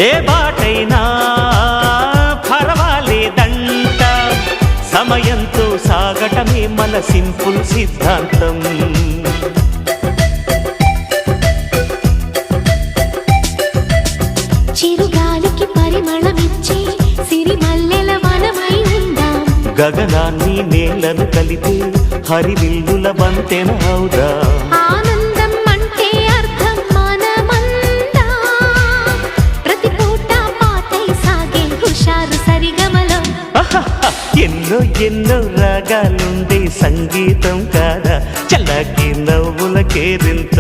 ఏ బాటైనా పర్వాలేదంట, సమయంతో సాగటమే మన సింపుల్ సిద్ధాంతం. చిరుగాలికి పరిమళమిచ్చే సిరిమల్లెల వనమై ఉందాం, గగనాన్ని నేలను కలిపే హరివిల్లుల బంతెన అవుదాం. ఆనందం అంటే అర్థం మనమందా, ప్రతి పూట పాతై సాగే హుషారు సరిగమలో. ఎన్నో ఎన్నో రాగాలుండే సంగీతం కాదా, చల్లకి నవ్వుల కేరింత.